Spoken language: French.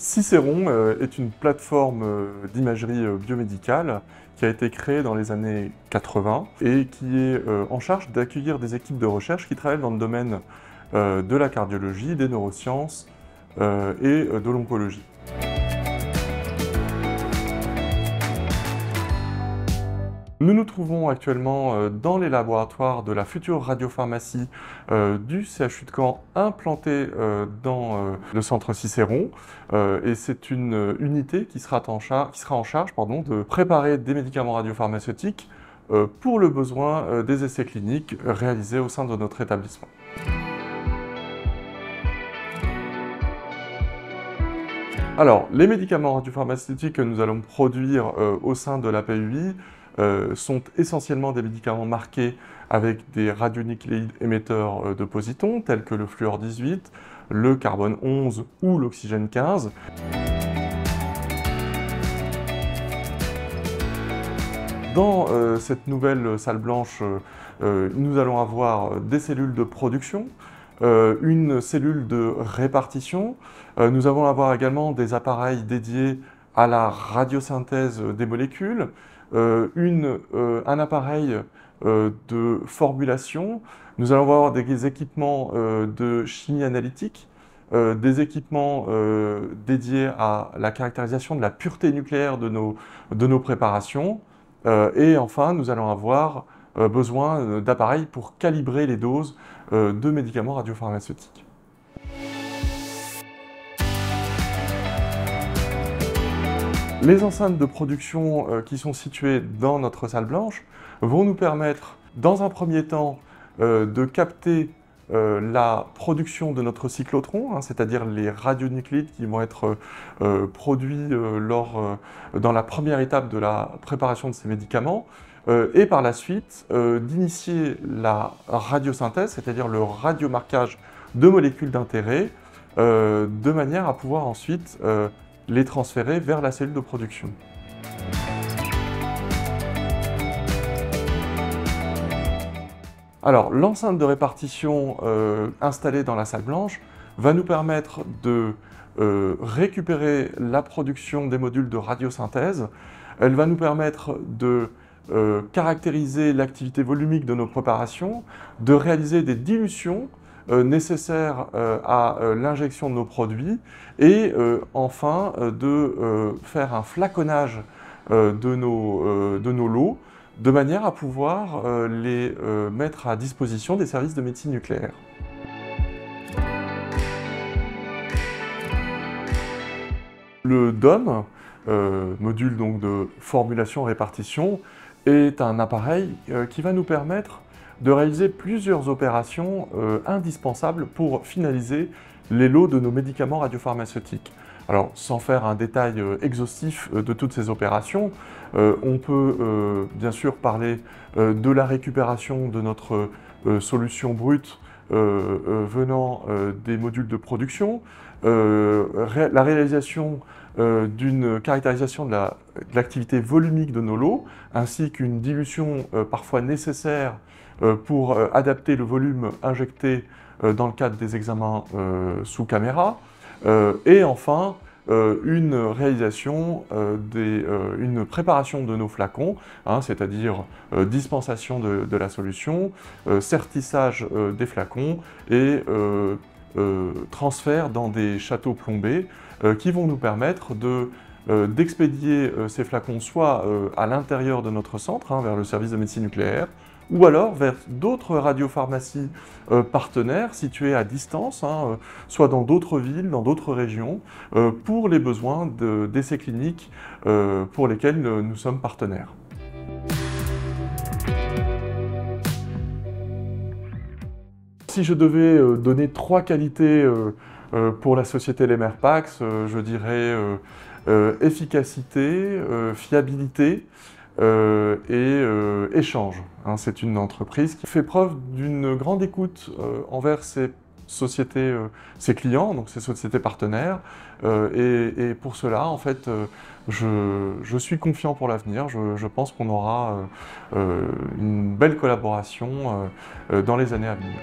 Cicéron est une plateforme d'imagerie biomédicale qui a été créée dans les années 80 et qui est en charge d'accueillir des équipes de recherche qui travaillent dans le domaine de la cardiologie, des neurosciences et de l'oncologie. Nous nous trouvons actuellement dans les laboratoires de la future radiopharmacie du CHU de Caen implanté dans le centre Cicéron. Et c'est une unité qui sera en charge de préparer des médicaments radiopharmaceutiques pour le besoin des essais cliniques réalisés au sein de notre établissement. Alors, les médicaments radiopharmaceutiques que nous allons produire au sein de la PUI sont essentiellement des médicaments marqués avec des radionucléides émetteurs de positons, tels que le fluor 18, le carbone 11 ou l'oxygène 15. Dans cette nouvelle salle blanche, nous allons avoir des cellules de production, une cellule de répartition. Nous allons avoir également des appareils dédiés à la radiosynthèse des molécules, un appareil de formulation. Nous allons avoir des équipements de chimie analytique, des équipements dédiés à la caractérisation de la pureté nucléaire de nos préparations. Et enfin, nous allons avoir besoin d'appareils pour calibrer les doses de médicaments radiopharmaceutiques. Les enceintes de production qui sont situées dans notre salle blanche vont nous permettre, dans un premier temps, de capter la production de notre cyclotron, c'est-à-dire les radionucléides qui vont être produits dans la première étape de la préparation de ces médicaments, et par la suite d'initier la radiosynthèse, c'est-à-dire le radiomarquage de molécules d'intérêt, de manière à pouvoir ensuite les transférer vers la cellule de production. Alors, l'enceinte de répartition installée dans la salle blanche va nous permettre de récupérer la production des modules de radiosynthèse. Elle va nous permettre de caractériser l'activité volumique de nos préparations, de réaliser des dilutions nécessaires à l'injection de nos produits et enfin de faire un flaconnage de nos lots de manière à pouvoir les mettre à disposition des services de médecine nucléaire. Le DOM, module donc de formulation-répartition, est un appareil qui va nous permettre de réaliser plusieurs opérations indispensables pour finaliser les lots de nos médicaments radiopharmaceutiques. Alors, sans faire un détail exhaustif de toutes ces opérations, on peut bien sûr parler de la récupération de notre solution brute venant des modules de production, la réalisation d'une caractérisation de l'activité volumique de nos lots, ainsi qu'une dilution parfois nécessaire pour adapter le volume injecté dans le cadre des examens sous caméra, et enfin une réalisation, une préparation de nos flacons, c'est-à-dire dispensation de la solution, sertissage des flacons et transfert dans des châteaux plombés qui vont nous permettre d'expédier ces flacons soit à l'intérieur de notre centre, vers le service de médecine nucléaire, ou alors vers d'autres radiopharmacies partenaires situées à distance, soit dans d'autres villes, dans d'autres régions, pour les besoins d'essais cliniques pour lesquels nous sommes partenaires. Si je devais donner 3 qualités pour la société Lemerpax, je dirais efficacité, fiabilité, et échange. C'est une entreprise qui fait preuve d'une grande écoute envers ses sociétés, ses clients, donc ses sociétés partenaires, et pour cela, en fait, je suis confiant pour l'avenir. Je pense qu'on aura une belle collaboration dans les années à venir.